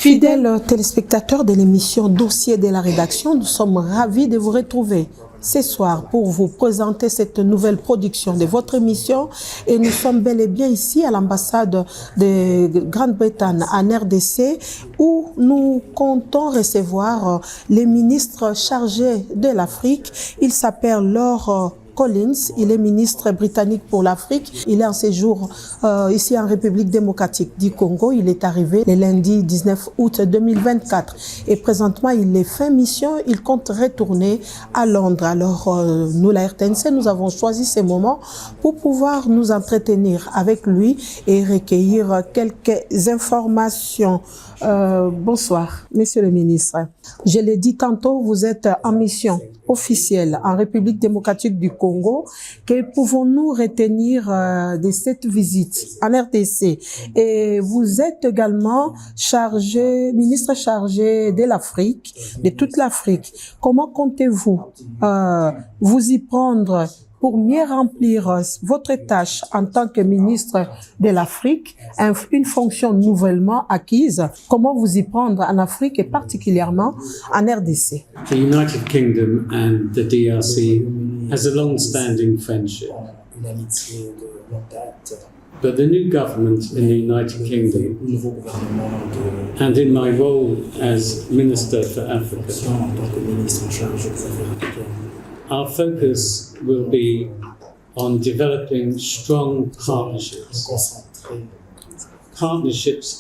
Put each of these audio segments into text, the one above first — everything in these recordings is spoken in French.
Fidèles téléspectateurs de l'émission Dossier de la rédaction, nous sommes ravis de vous retrouver ce soir pour vous présenter cette nouvelle production de votre émission. Et nous sommes bel et bien ici à l'ambassade de Grande-Bretagne en RDC où nous comptons recevoir les ministres chargés de l'Afrique. Il s'appelle Lord Collins, il est ministre britannique pour l'Afrique. Il est en séjour ici en République démocratique du Congo. Il est arrivé le lundi 19 août 2024 et présentement il est fin mission. Il compte retourner à Londres. Alors nous, la RTNC, nous avons choisi ces moments pour pouvoir nous entretenir avec lui et recueillir quelques informations. Bonsoir, Monsieur le ministre. Je l'ai dit tantôt, vous êtes en mission officielle en République démocratique du Congo. Que pouvons-nous retenir de cette visite en RDC? Et vous êtes également ministre chargé de l'Afrique, de toute l'Afrique. Comment comptez-vous vous y prendre pour mieux remplir votre tâche en tant que ministre de l'Afrique, une fonction nouvellement acquise? Comment vous y prendre en Afrique et particulièrement en RDC? The United Kingdom and the DRC has a long-standing friendship. But the new government in the United Kingdom, and in my role as Minister for Africa, our focus will be on developing strong partnerships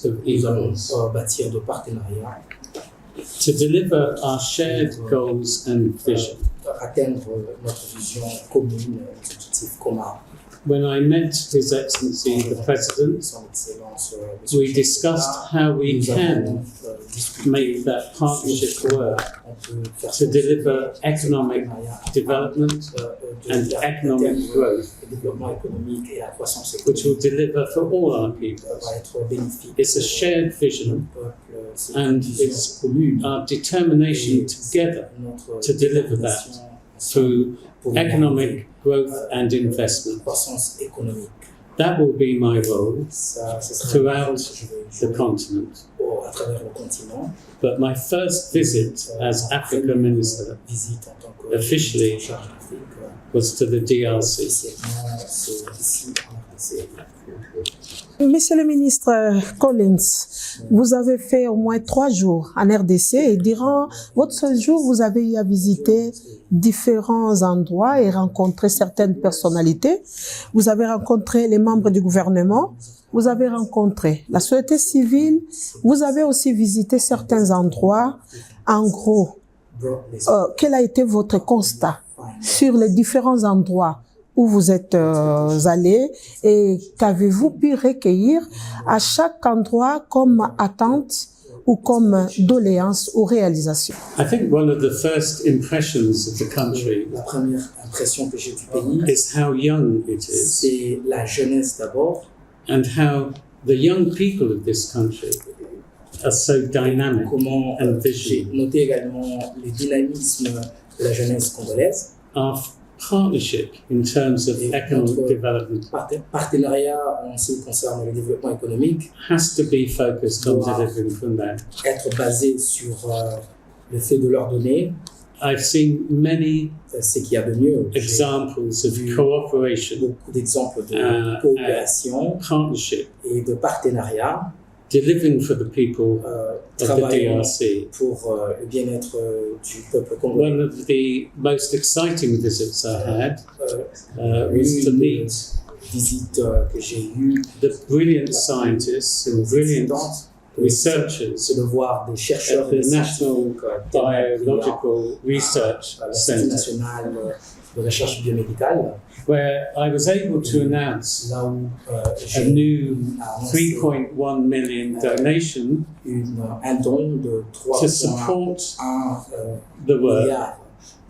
of equals, to deliver our shared goals and vision. When I met His Excellency the President, we discussed how we can make that partnership work to deliver economic development and economic growth, which will deliver for all our people. It's a shared vision, and it's our determination together to deliver that through economic growth and investment. That will be my role throughout the continent. But my first visit as Africa Minister officially was to the DRC. Monsieur le ministre Collins, vous avez fait au moins 3 jours en RDC et durant votre séjour, vous avez eu à visiter différents endroits et rencontrer certaines personnalités. Vous avez rencontré les membres du gouvernement, vous avez rencontré la société civile, vous avez aussi visité certains endroits. En gros, quel a été votre constat sur les différents endroits où vous êtes allé et qu'avez-vous pu recueillir à chaque endroit comme attente ou comme doléance ou réalisation? I think one of the first impressions of the country La première impression que j'ai du pays, is how young it is c'est la jeunesse d'abord, and how the young people of this country are so dynamic comment and j'ai visionary. noté également le dynamisme de la jeunesse congolaise. Our partnership in terms of economic development Partenariat en ce qui concerne le développement économique has to be focused on delivering from that. être basé sur le fait de leur donner I've seen many ce qu'il y a de mieux. J'ai examples of cooperation, beaucoup d'exemples de coopération partnership, et de partenariat delivering for the people of the travaillant DRC. pour le bien-être du peuple congolais. One of the most exciting visits I had was to meet Visite que j'ai eue the brilliant scientists and brilliant researchers c'est de voir des chercheurs at the des National scientifiques Biological Research l'Institut Centre, national de recherche biomédicale, where I was able to announce là où a j'ai new annoncé 3.1 million donation un don de to support 3,1 the work milliards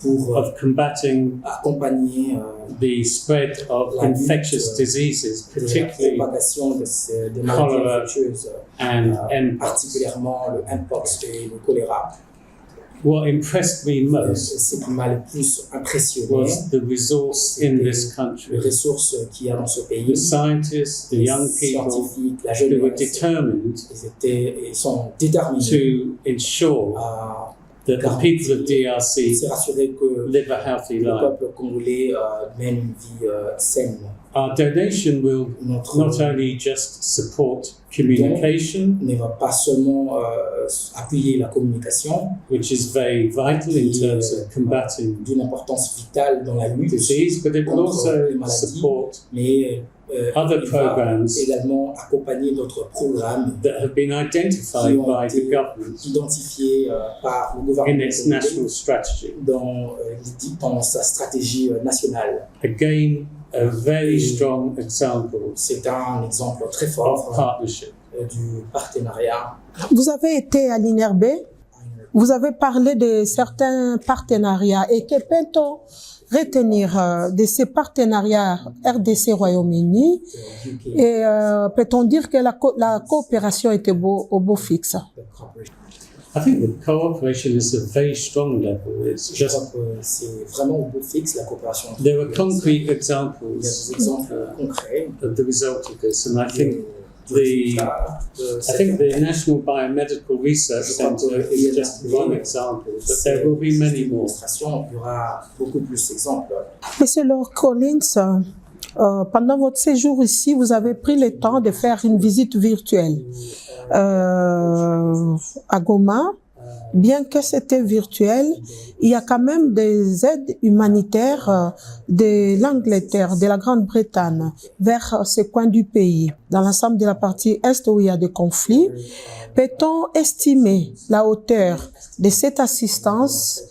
pour of combating accompagner the spread of la lutte infectious diseases, de la particularly propagation des maladies cholera infectieuses, and Mpox. particulièrement le Mpox et le choléra. What impressed me most Ce qui m'a le plus impressionné, was the resource in this les country. ressources qu'il y a dans ce pays, The scientists, the les young people scientifiques, la who were jeunesse, determined ils sont déterminés to ensure à that the people of DRC s'assurer que live a healthy le life. peuple congolais mène une vie saine. Our donation will Notre not only just support communication, ne va pas seulement appuyer la communication, which is very vital in terms of combating d'une importance vitale dans la lutte, disease, but it will contre les also maladies, support mais other il va programs également accompagner d'autres programmes that have been identified by the government identifiés par le in gouvernement its national strategy. dans sa stratégie nationale. Again, a very strong example C'est un exemple très of fort partnership. du partenariat. Vous avez été à l'INRB, vous avez parlé de certains partenariats et que peut-on retenir de ces partenariats RDC-Royaume-Uni et peut-on dire que la coopération était au beau fixe? I think the cooperation is a very strong level. It's Je just crois que c'est vraiment au beau fixe la coopération. there are concrete Il y a examples des exemples concrets of the result of this, and I think du résultat de the National Biomedical Research Centre is just one example, but there will be many more. Il y aura beaucoup plus d'exemples. Monsieur Lord Collins, pendant votre séjour ici, vous avez pris le temps de faire une visite virtuelle à Goma. Bien que c'était virtuel, il y a quand même des aides humanitaires de l'Angleterre, de la Grande-Bretagne, vers ces coins du pays, dans l'ensemble de la partie Est où il y a des conflits. Peut-on estimer la hauteur de cette assistance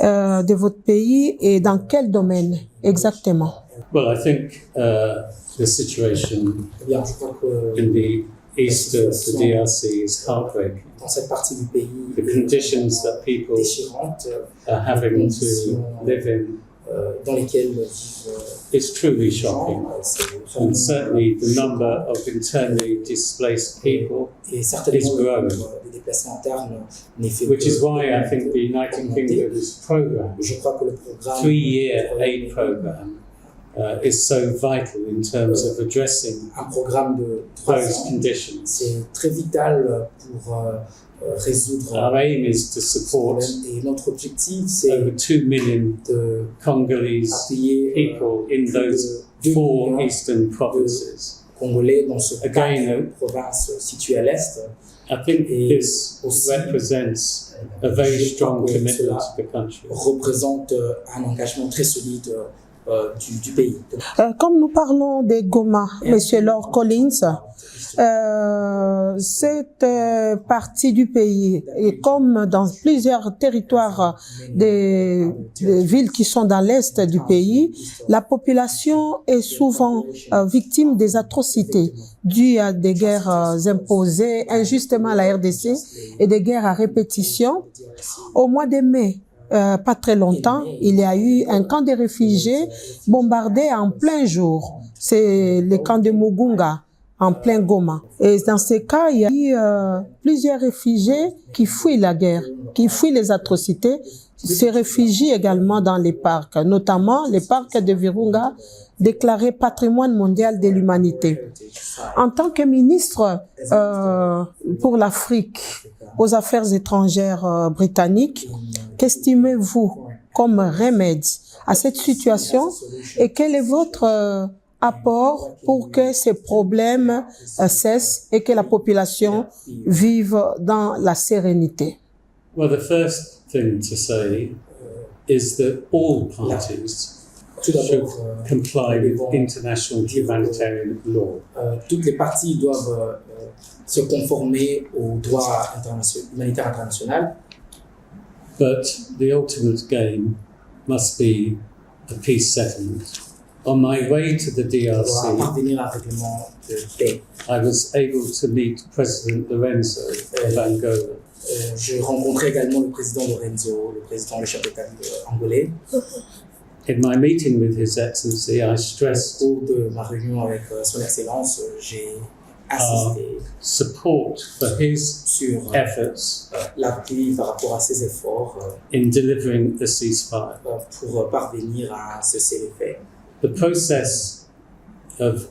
de votre pays et dans quel domaine exactement? Well, I think the situation Je crois que in the east of the DRC is heartbreaking. dans cette partie du pays, The conditions that people déchirantes are having to live in dans lesquelles vivent is truly les gens, shocking. c'est And vraiment certainly the number of internally displaced people, et certainement is growing. des déplacés internes n'est fait which is que why I think the United Kingdom's programme, je crois que le programme 3-year aid program, is so vital in terms of addressing un programme de 3 those ans, conditions. c'est très vital pour résoudre Our aim is to ce support problème. Et notre objectif, c'est over 2 million de Congolese appuyer people in those 4 eastern provinces. Congolais dans ce Again, province située à l'est. I think Et this aussi, represents a very je crois strong que commitment cela to the country. représente un engagement très solide du pays. Comme nous parlons de Goma, Monsieur Lord Collins, cette partie du pays, et comme dans plusieurs territoires des villes qui sont dans l'est du pays, la population est souvent victime des atrocités dues à des guerres imposées injustement à la RDC et des guerres à répétition. Au mois de mai, pas très longtemps, il y a eu un camp de réfugiés bombardé en plein jour. C'est le camp de Mugunga, en plein Goma. Et dans ces cas, il y a eu plusieurs réfugiés qui fuient la guerre, qui fuient les atrocités, se réfugient également dans les parcs, notamment les parcs de Virunga, déclarés patrimoine mondial de l'humanité. En tant que ministre pour l'Afrique, aux affaires étrangères britanniques, qu'estimez-vous comme remède à cette situation et quel est votre apport pour que ces problèmes cessent et que la population vive dans la sérénité? Well, the first thing to say is that all parties should comply with international humanitarian law. Toutes les parties doivent se conformer au droit humanitaire international. But the ultimate game must be a peace settlement. On my way to the On doit DRC, parvenir à un règlement de paix. I was able to meet President Lorenzo of Angola. J'ai rencontré également le président Lorenzo, le président Le Chapétal angolais. In my meeting with His Excellency, I Au stressed cours de ma réunion avec Son Excellence, j'ai insister support for his sur efforts l'appui par rapport à ses efforts in delivering the ceasefire. pour parvenir à un cessez-le-feu. The process of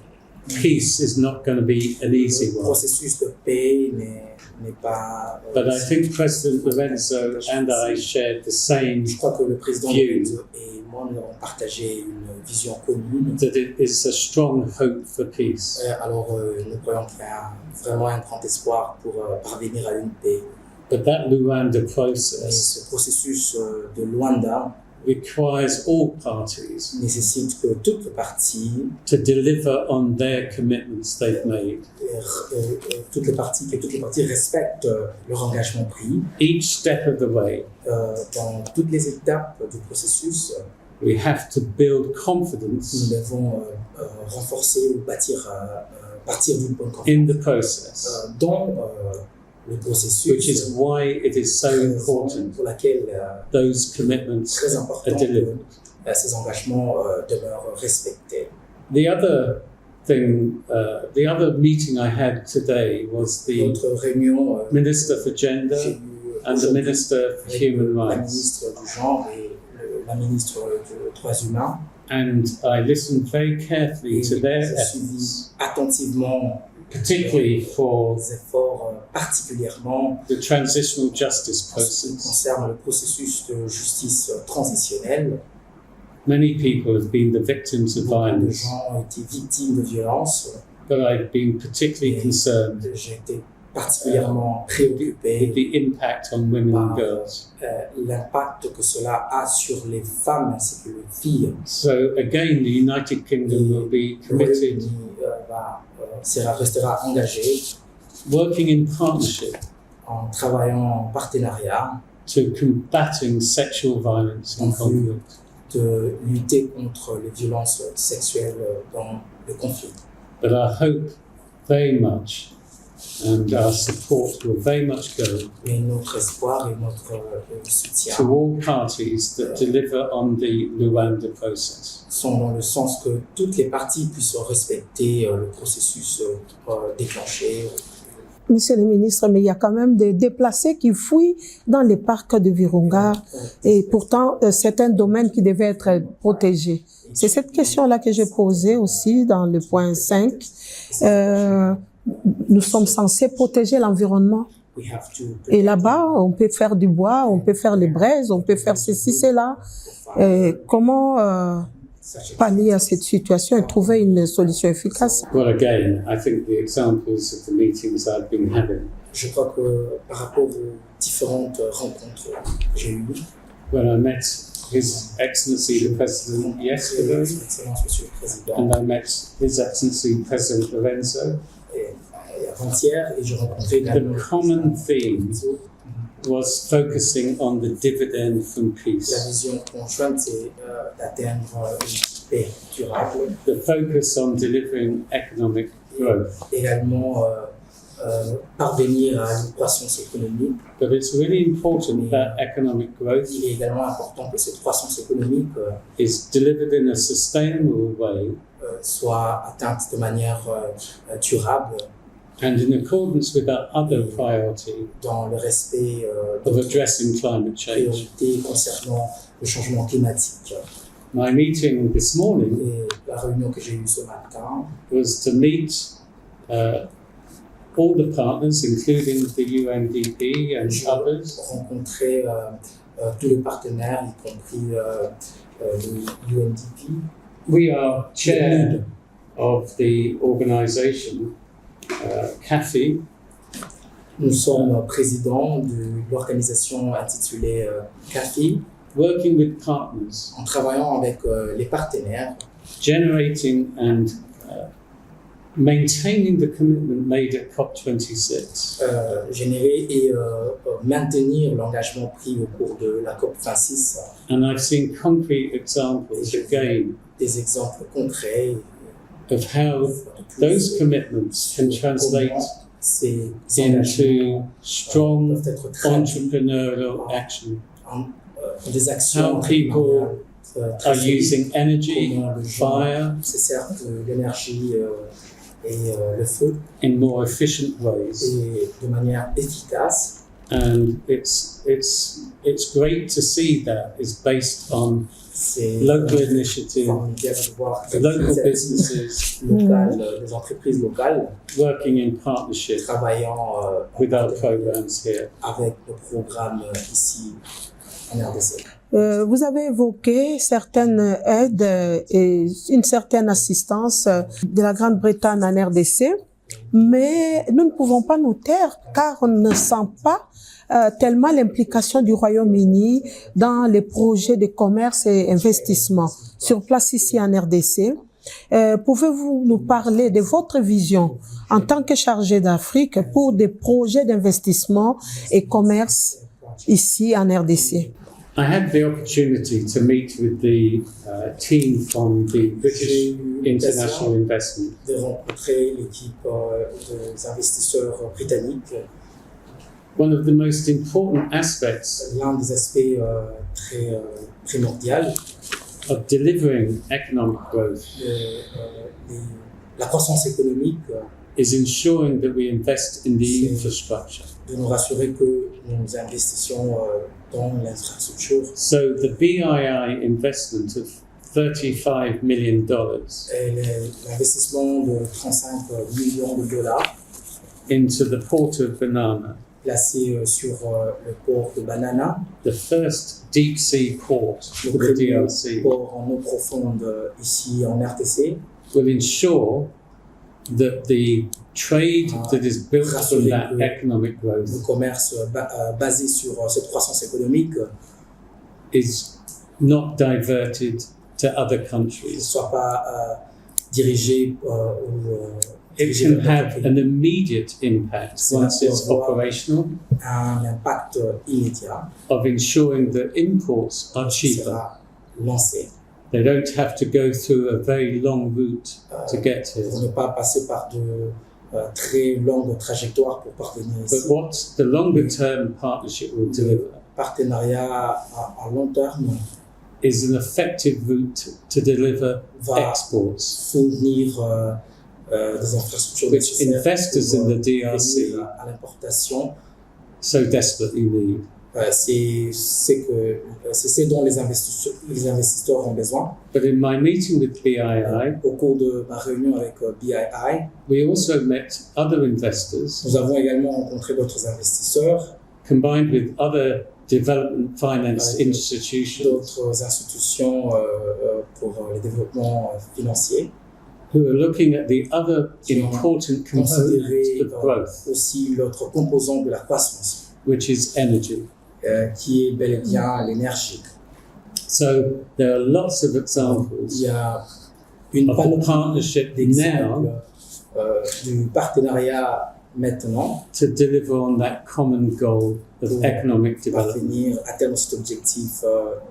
peace is not going to be an easy Le one. processus de paix n'est pas... But I think President Lorenzo and I shared the same Je crois que le président view. Lorenzo et moi, nous avons partagé une vision commune. that it is a strong hope for peace. Alors, nous croyons qu'il y a vraiment un grand espoir pour parvenir à une paix. But that Luanda Mais process ce processus de Luanda requires all parties nécessite que toutes les parties, to deliver on their commitments they've made. toutes les parties respectent leur engagement pris. Each step of the way, Dans toutes les étapes du processus, we have to build nous confidence devons renforcer ou partir d'une bonne confiance in the process, dans le processus, which is why it is so important pour laquelle those commitments très are important delivered. que ces engagements demeurent respectés. The other thing, the other meeting I had today was the Notre réunion, Minister for j'ai Gender eu and the aujourd'hui Minister for avec Human la Rights. ministre du genre et la ministre des droits humains. And I listened very carefully Et to their j'ai suivi efforts, attentivement particularly for les efforts particulièrement the transitional justice en ce qui process. concerne le processus de justice transitionnelle. Many people have been the victims of Beaucoup de violence, gens ont été victimes de violences. but I've been particularly Et concerned j'ai été particulièrement with préoccupé the impact on women and par girls. l'impact que cela a sur les femmes ainsi que les filles. So again, the United Kingdom will be Le committed, Royaume-Uni restera engagé working in partnership en travaillant en partenariat to combating sexual violence and conflict. de lutter contre les violences sexuelles dans le conflit. But I hope very much, and our support will very much go Mais notre espoir et notre soutien to all parties that deliver on the Luanda process. sont dans le sens que toutes les parties puissent respecter le processus déclenché. Monsieur le ministre, mais il y a quand même des déplacés qui fouillent dans les parcs de Virunga et pourtant c'est un domaine qui devait être protégé. C'est cette question-là que j'ai posée aussi dans le point 5. Nous sommes censés protéger l'environnement. We have to Et là-bas, on peut faire du bois, on peut faire les braises, on peut faire ceci, cela. Comment pallier à cette situation et trouver une solution efficace? Well, again, I think the examples of the meetings I've been having, Je crois que par rapport aux différentes rencontres que j'ai eues, when I met His Excellency the President yesterday, Son Excellence Monsieur le Président, and I met His Excellency President Lorenzo, et avant-hier, et je rencontrais également the common theme Lorenzo. was focusing on the dividend from La peace. vision conjointe, c'est d'atteindre une paix durable, The focus on delivering economic growth. également parvenir à une croissance économique. But it's really important that economic growth Il est également important que cette croissance économique is delivered in a sustainable way soit atteinte de manière durable and in accordance with our other priority dans le respect of de addressing climate change. priorités concernant le changement climatique. My meeting this morning Et la réunion que j'ai eue ce matin was to meet all the partners, including the UNDP and j'ai others, rencontré tous les partenaires, y compris le UNDP. We are chair of the organisation, CAFI, Nous sommes présidents de l'organisation intitulée CAFI, working with partners, en travaillant avec les partenaires, generating and maintaining the commitment made at COP26. générer et maintenir l'engagement pris au cours de la COP26. And I've seen concrete examples again Des exemples concrets of how those commitments can translate ces into engagements strong peuvent être traduits entrepreneurial action. en des actions How people are traduites. using energy, Comment les gens fire, se servent de l'énergie et le feu in more efficient ways. et de manière efficace. And it's great to see that it's based on C'est local initiative, formidable de voir local des businesses locales, des entreprises locales working in partnership travaillant with our programs here. avec le programme ici en RDC. Vous avez évoqué certaines aides et une certaine assistance de la Grande-Bretagne en RDC, mais nous ne pouvons pas nous taire car on ne sent pas tellement l'implication du Royaume-Uni dans les projets de commerce et investissement sur place ici en RDC. Pouvez-vous nous parler de votre vision en tant que chargé d'Afrique pour des projets d'investissement et commerce ici en RDC? I had the opportunity to meet with the team from the British International Investment. De rencontrer l'équipe des investisseurs britanniques. One of the most important aspects L'un des aspects très primordiaux of delivering economic growth la croissance économique, is ensuring that we invest in the infrastructure. de nous rassurer que nous investissions dans l'infrastructure. So the BII investment of $35 million Et l'investissement de 35 millions de dollars into the port of Banana, placé sur le port de Banana, the first deep sea port le for the premier DRC, port en eau profonde ici en RTC, will ensure that the trade that is built from that economic le growth commerce basé sur cette croissance économique is not diverted to other ne countries. soit pas dirigé It can have an immediate impact once it's operational un impact immédiat of ensuring that imports are qui cheaper. sera lancé They don't have to go through a very long route to get pour here. ne pas passer par de très longues trajectoires pour parvenir But ici. what the longer term partnership will deliver Partenariat à long terme is an effective route to deliver va exports, fournir des infrastructures which nécessaires investors in the DRC venir à l'importation. so desperately need. C'est ce dont les investisseurs ont besoin. But in my meeting with BII, Au cours de ma réunion avec BII, we also met other investors nous avons également rencontré d'autres investisseurs, combined with other development finance Avec institutions d'autres institutions pour le développement financier, who are looking at the other qui ont important component considéré of growth, aussi l'autre composant de la croissance, which is energy. qui est bel et bien l'énergie. So there are lots of Il examples y a une of the panoplie partnership d'exemples now du partenariat maintenant to deliver on that common goal of pour economic development. parvenir à atteindre cet objectif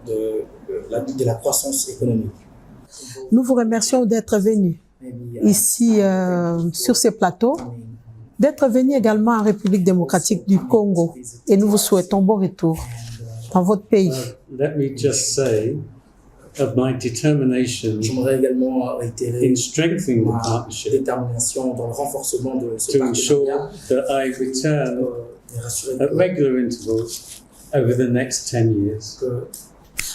de la croissance économique. Nous vous remercions d'être venus ici sur ces plateaux, d'être venus également en République démocratique du Congo et nous vous souhaitons bon retour dans votre pays. Let me just say of my determination J'aimerais également réitérer in strengthening the ma partnership détermination dans le renforcement de ce to ensure partenariat that I return et rassurer at regular intervals over the next 10 years. que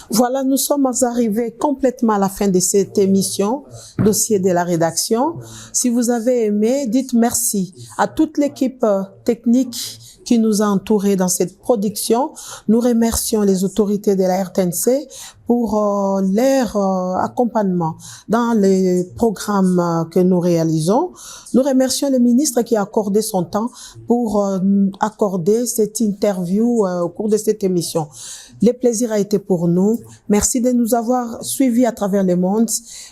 Voilà, nous sommes arrivés complètement à la fin de cette émission, dossier de la rédaction. Si vous avez aimé, dites merci à toute l'équipe technique qui nous a entourés dans cette production. Nous remercions les autorités de la RTNC pour leur accompagnement dans les programmes que nous réalisons. Nous remercions le ministre qui a accordé son temps pour accorder cette interview au cours de cette émission. Le plaisir a été pour nous. Merci de nous avoir suivis à travers le monde.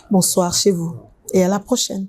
Bonsoir chez vous et à la prochaine.